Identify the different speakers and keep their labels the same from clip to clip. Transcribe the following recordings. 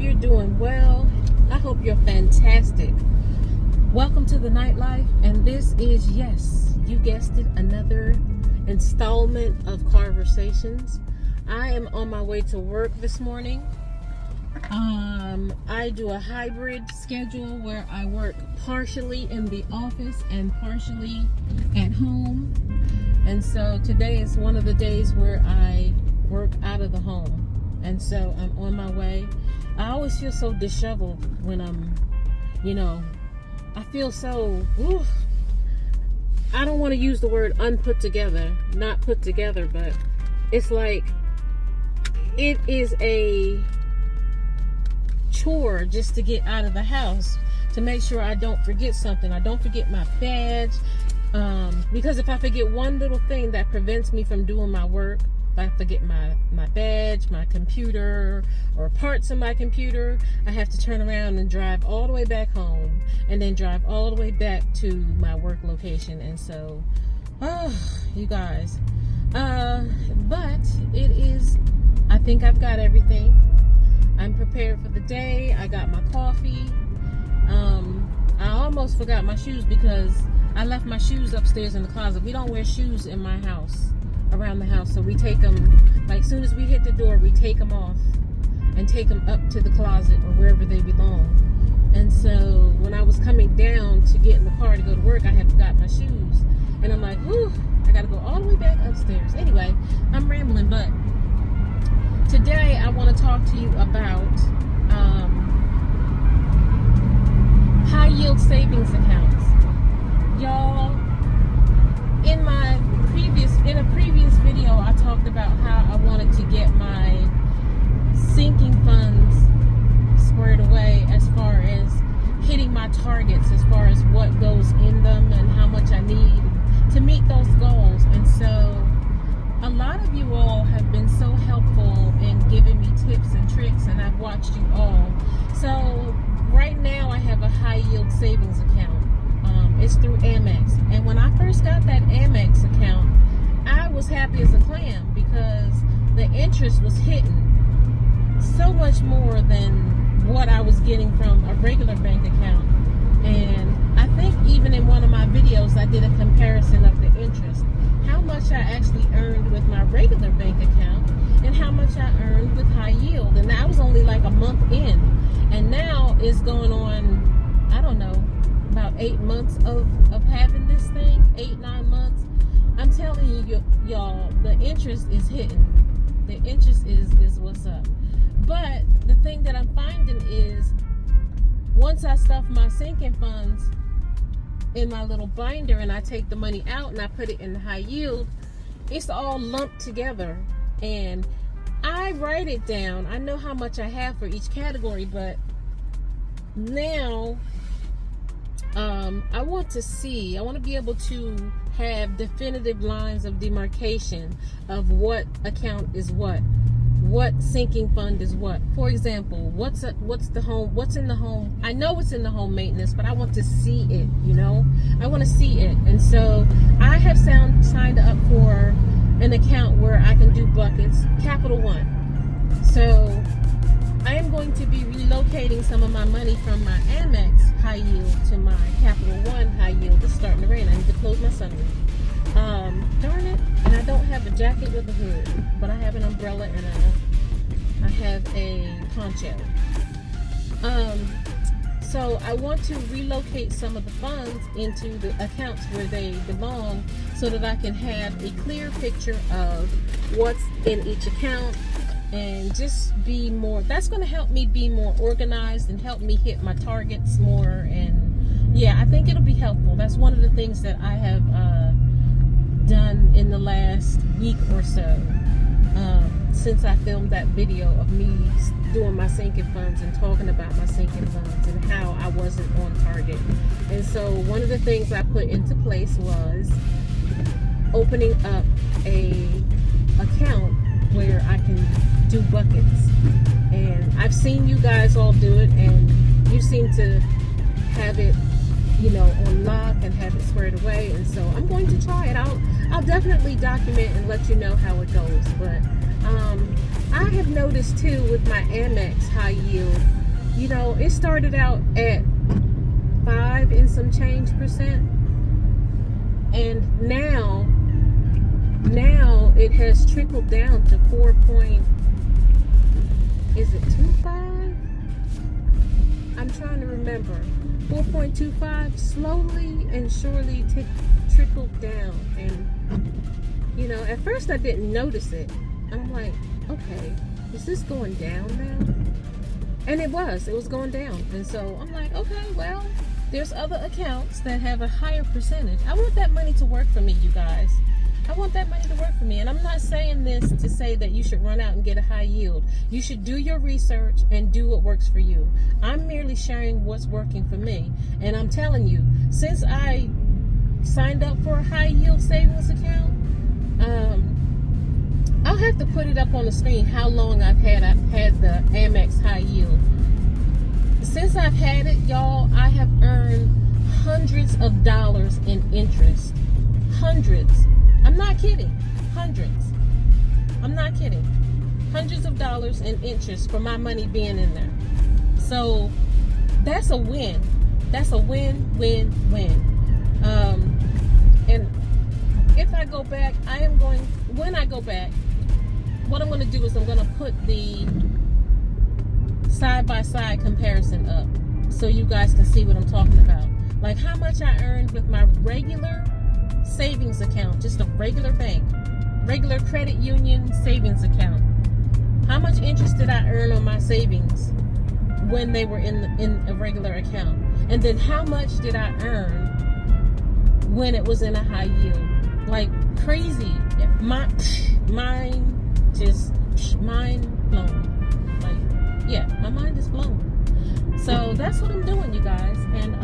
Speaker 1: you're doing well. I hope you're fantastic. Welcome to the Knight Life, and this is, yes, you guessed it, another installment of Carversations. I am on my way to work this morning. I do a hybrid schedule where I work partially in the office and partially at home. And so today is one of the days where I work out of the home. And so I'm on my way. I always feel so disheveled when I'm, I feel so, I don't want to use the word unput together, not put together, but it's like, it is a chore just to get out of the house to make sure I don't forget something. I don't forget my badge, because if I forget one little thing that prevents me from doing my work, if I forget my badge, my computer, or parts of my computer, I have to turn around and drive all the way back home and then drive all the way back to my work location. And so, you guys, but it is, I think I've got everything. I'm prepared for the day. I got my coffee. I almost forgot my shoes because I left my shoes upstairs in the closet. We don't wear shoes in my house, around the house, so we take them, like, soon as we hit the door, we take them off and take them up to the closet or wherever they belong. And so when I was coming down to get in the car to go to work, I had forgot my shoes, and I'm like, whew, I gotta go all the way back upstairs. Anyway, I'm rambling, but today I want to talk to you about high yield savings accounts. Y'all, in a previous video, I talked about how I wanted to get my sinking funds squared away as far as hitting my targets, as far as what goes in them and how much I need to meet those goals. And so a lot of you all have been so helpful in giving me tips and tricks, and I've watched you all. So right now I have a high yield savings account. It's through Amex. And when I first got that Amex account, I was happy as a clam because the interest was hitting so much more than what I was getting from a regular bank account. And I think even in one of my videos, I did a comparison of the interest. How much I actually earned with my regular bank account and how much I earned with high yield. And that was only like a month in. And now it's going on, I don't know, about 8 months of having this thing, 8-9 months. I'm telling you, y'all, the interest is hitting. The interest is what's up. But the thing that I'm finding is, once I stuff my sinking funds in my little binder and I take the money out and I put it in the high yield, it's all lumped together. And I write it down. I know how much I have for each category, but now I want to be able to have definitive lines of demarcation of what account is what sinking fund is what. For example, what's in the home. I know what's in the home maintenance, but I want to see it, I want to see it. And so I have signed up for an account where I can do buckets, Capital One. So I am going to be relocating some of my money from my Amex high yield to my Capital One high yield. It's starting to rain. I need to close my sunroof. Darn it. And I don't have a jacket with a hood, but I have an umbrella and I have a poncho. So I want to relocate some of the funds into the accounts where they belong so that I can have a clear picture of what's in each account and just be more, that's going to help me be more organized and help me hit my targets more. And yeah, I think it'll be helpful. That's one of the things that I have done in the last week or so, since I filmed that video of me doing my sinking funds and talking about my sinking funds and how I wasn't on target. And so one of the things I put into place was opening up a account where I can do buckets. And I've seen you guys all do it, and you seem to have it, on lock and have it squared away. And so I'm going to try it out. I'll definitely document and let you know how it goes. But I have noticed too with my Amex high yield, you know, it started out at 5 and some change percent, and now it has trickled down to 4.25? I'm trying to remember. 4.25, slowly and surely trickled down. And you know, at first I didn't notice it. I'm like, okay, is this going down now? And it was going down. And so I'm like, okay, well, there's other accounts that have a higher percentage. I want that money to work for me, you guys. I want that money to work for me. And I'm not saying this to say that you should run out and get a high yield. You should do your research and do what works for you. I'm merely sharing what's working for me. And I'm telling you, since I signed up for a high yield savings account, I'll have to put it up on the screen how long I've had the Amex high yield. Since I've had it, y'all, I have earned hundreds of dollars in interest. Hundreds. I'm not kidding. Hundreds. I'm not kidding. Hundreds of dollars in interest for my money being in there. So that's a win. That's a win. And if I go back, when I go back, what I'm going to do is I'm going to put the side-by-side comparison up so you guys can see what I'm talking about. Like how much I earned with my regular savings account, just a regular bank, regular credit union savings account. How much interest did I earn on my savings when they were in a regular account? And then how much did I earn when it was in a high yield? Like crazy. Mind blown. Like, yeah, my mind is blown. So that's what I'm doing, you guys. And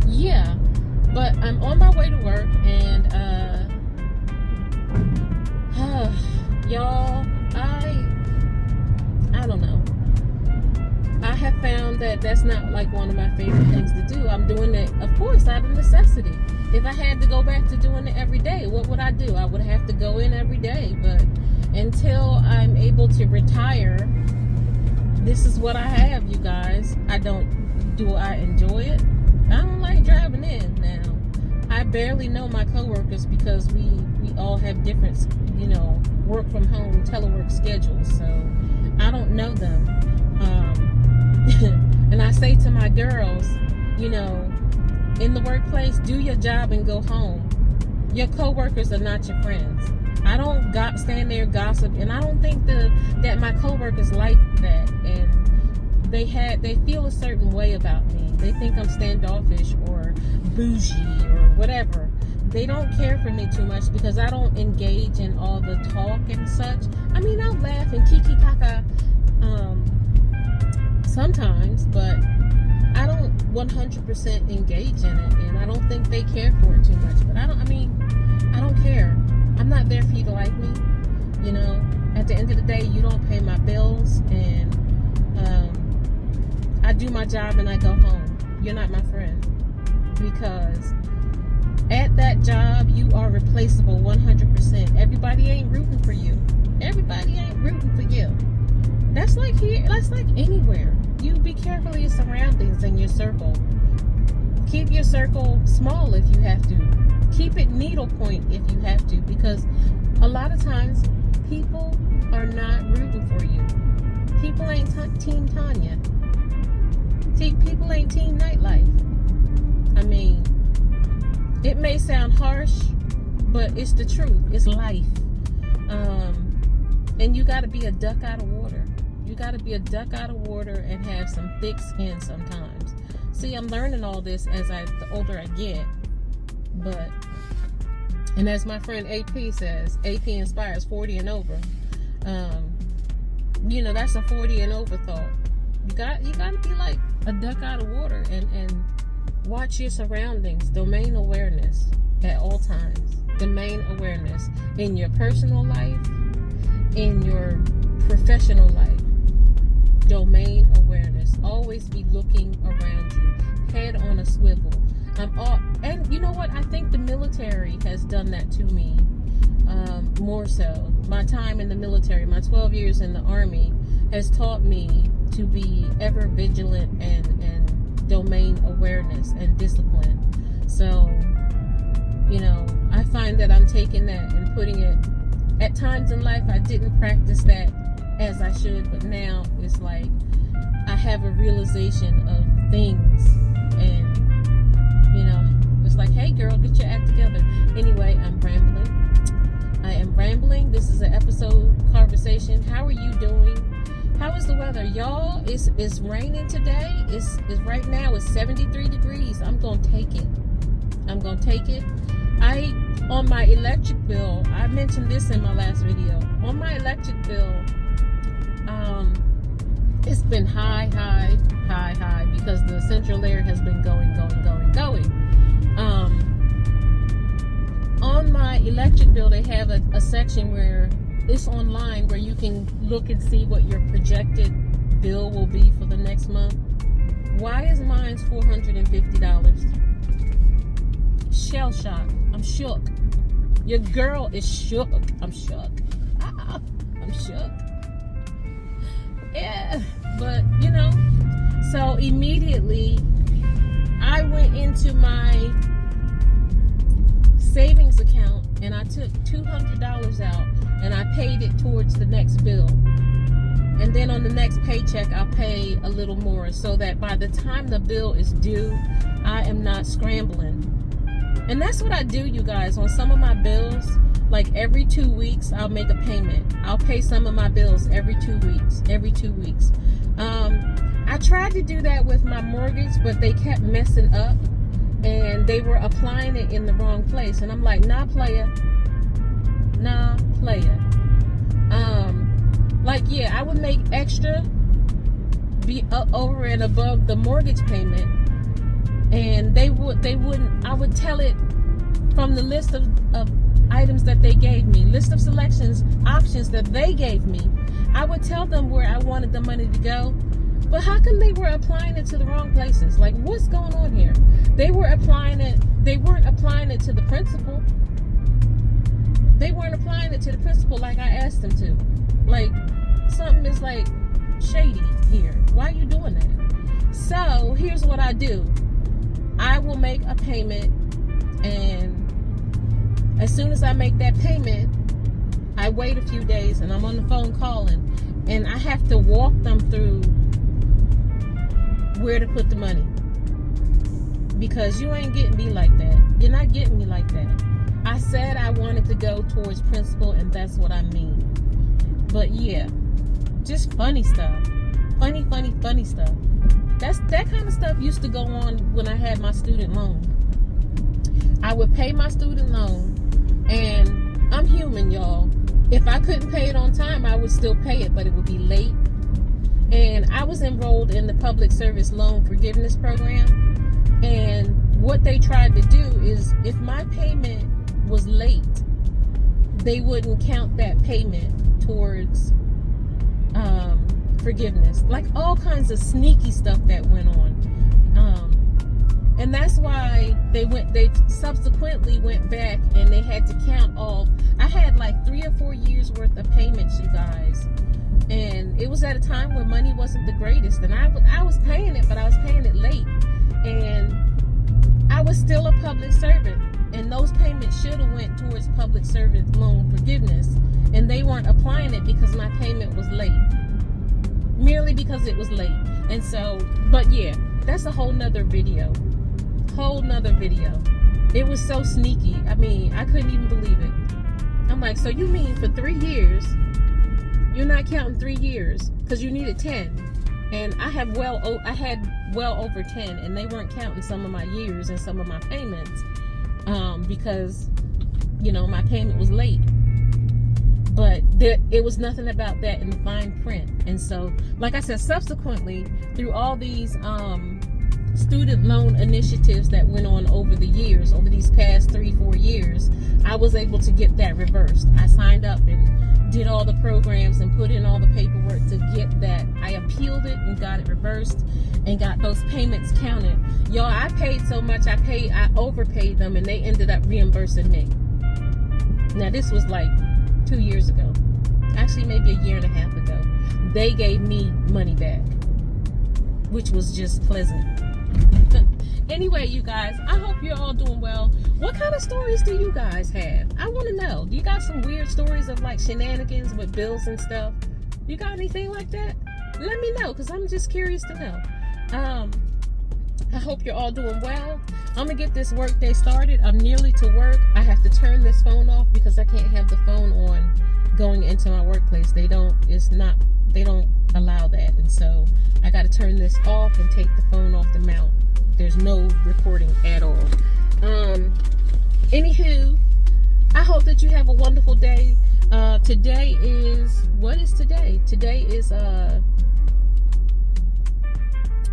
Speaker 1: yeah, but I'm on my way to work, and y'all, I don't know. I have found that that's not like one of my favorite things to do. I'm doing it, of course, out of necessity. If I had to go back to doing it every day, what would I do? I would have to go in every day. But until I'm able to retire, this is what I have, you guys. Do I enjoy it? I don't like driving in now. I barely know my coworkers because we all have different, you know, work from home, telework schedules. So I don't know them. And I say to my girls, you know, in the workplace, do your job and go home. Your coworkers are not your friends. I don't stand there gossip, and I don't think that my coworkers like that. And they feel a certain way about me. They think I'm standoffish or bougie or whatever. They don't care for me too much because I don't engage in all the talk and such. I mean, I'll laugh and kiki kaka sometimes, but I don't 100% engage in it, and I don't think they care for it too much. But I don't care. I'm not there for you to like me. You know, at the end of the day, you don't pay my bills, and I do my job and I go home. You're not my friend, because at that job, you are replaceable 100%. Everybody ain't rooting for you. Everybody ain't rooting for you. That's like here. That's like anywhere. You be careful of your surroundings and your circle. Keep your circle small if you have to. Keep it needlepoint if you have to, because a lot of times people are not rooting for you. People ain't Team Tanya. People ain't Team Nightlife. I mean, it may sound harsh, but it's the truth. It's life. And you got to be a duck out of water. You got to be a duck out of water and have some thick skin sometimes. See, I'm learning all this the older I get. And as my friend AP says, AP inspires 40 and over. You know, that's a 40 and over thought. You got to be like a duck out of water and watch your surroundings. Domain awareness at all times. Domain awareness in your personal life, in your professional life. Domain awareness. Always be looking around you. Head on a swivel. And you know what? I think the military has done that to me. more so. My time in the military, my 12 years in the Army, has taught me to be ever vigilant and domain awareness and discipline. So, you know, I find that I'm taking that and putting it, at times in life I didn't practice that as I should, but now it's like I have a realization of things, and, you know, it's like, hey girl, get your act together. Anyway, I'm rambling. I am rambling. This is an episode Carversation. How are you doing? How is the weather? Y'all, it's raining today. It's right now it's 73 degrees. I'm gonna take it. I'm gonna take it. On my electric bill, I mentioned this in my last video. On my electric bill, it's been high because the central air has been going. On my electric bill, they have a section where it's online where you can look and see what your projected bill will be for the next month. Why is mine $450? Shell shock. I'm shook. Your girl is shook. I'm shook. I'm shook. Yeah, but you know, so immediately I went into my savings account and I took $200 out and I paid it towards the next bill. And then on the next paycheck, I'll pay a little more so that by the time the bill is due, I am not scrambling. And that's what I do, you guys. On some of my bills, like every 2 weeks, I'll make a payment. I'll pay some of my bills every 2 weeks. I tried to do that with my mortgage, but they kept messing up and they were applying it in the wrong place. And I'm like, nah, player. Like, yeah, I would make extra, be over and above the mortgage payment. And they wouldn't, I would tell it from the list of items that they gave me, list of selections, options that they gave me. I would tell them where I wanted the money to go. But how come they were applying it to the wrong places? Like, what's going on here? They weren't applying it to the principal. They weren't applying it to the principal like I asked them to. Like, something is like shady here. Why are you doing that? So here's what I do. I will make a payment, and as soon as I make that payment, I wait a few days and I'm on the phone calling, and I have to walk them through where to put the money, because you ain't getting me like that. You're not getting me like that. I said I wanted to go towards principal, and that's what I mean. But yeah, just funny stuff. Funny stuff. That kind of stuff used to go on when I had my student loan. I would pay my student loan, and I'm human, y'all. If I couldn't pay it on time, I would still pay it, but it would be late. And I was enrolled in the public service loan forgiveness program. And what they tried to do is, if my payment was late, they wouldn't count that payment towards forgiveness. Like, all kinds of sneaky stuff that went on. And that's why they subsequently went back and they had to count all. I had like 3 or 4 years worth of payments, you guys. And it was at a time where money wasn't the greatest. And I was paying it, but I was paying it late. And I was still a public servant. And those payments should have went towards public servant loan forgiveness. And they weren't applying it because my payment was late. Merely because it was late. And so, but yeah, that's a whole nother video. It was so sneaky. I mean, I couldn't even believe it. I'm like, so you mean for 3 years, you're not counting 3 years because you needed 10. And I had well over 10, and they weren't counting some of my years and some of my payments because, you know, my payment was late. But it was nothing about that in the fine print. And so, like I said, subsequently, through all these student loan initiatives that went on over the years, over these past 3-4 years, I was able to get that reversed. I signed up and did all the programs and put in all the paperwork to get that. I appealed it and got it reversed and got those payments counted. Y'all, I paid so much, I overpaid them, and they ended up reimbursing me. Now this was like 2 years ago, actually maybe a year and a half ago. They gave me money back, which was just pleasant. Anyway, you guys, I hope you're all doing well. What kind of stories do you guys have? I want to know. Do you got some weird stories of like shenanigans with bills and stuff? You got anything like that? Let me know, because I'm just curious to know. I hope you're all doing well. I'm gonna get this work day started. I'm nearly to work. I have to turn this phone off because I can't have the phone on going into my workplace. They don't allow that, and so I got to turn this off and take the phone off the mount. There's no recording at all. Anywho, I hope that you have a wonderful day. Today is, what is today? Today is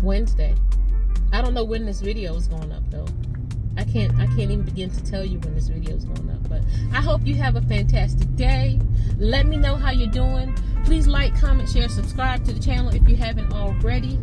Speaker 1: Wednesday. I don't know when this video is going up though. I can't even begin to tell you when this video is going up, but I hope you have a fantastic day. Let me know how you're doing. Please like, comment, share, subscribe to the channel if you haven't already.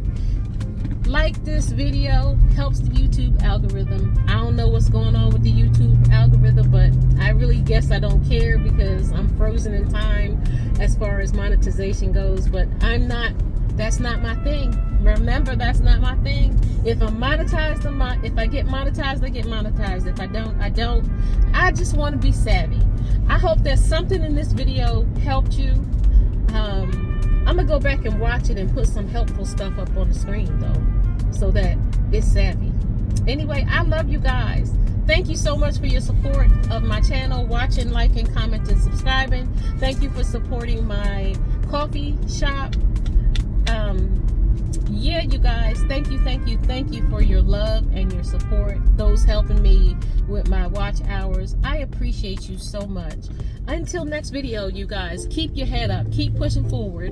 Speaker 1: Like this video, helps the YouTube algorithm. I don't know what's going on with the YouTube algorithm, but I really guess I don't care because I'm frozen in time as far as monetization goes, but that's not my thing. Remember, that's not my thing. If I'm monetized, if I get monetized, I get monetized. If I don't, I don't. I just want to be savvy. I hope that something in this video helped you. I'm going to go back and watch it and put some helpful stuff up on the screen, though, so that it's savvy. Anyway, I love you guys. Thank you so much for your support of my channel, watching, liking, commenting, subscribing. Thank you for supporting my coffee shop. Yeah, you guys, thank you for your love and your support. Those helping me with my watch hours, I appreciate you so much. Until next video, you guys, keep your head up, keep pushing forward,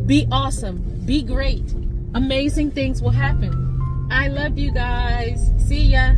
Speaker 1: be awesome, be great. Amazing things will happen. I love you guys. See ya.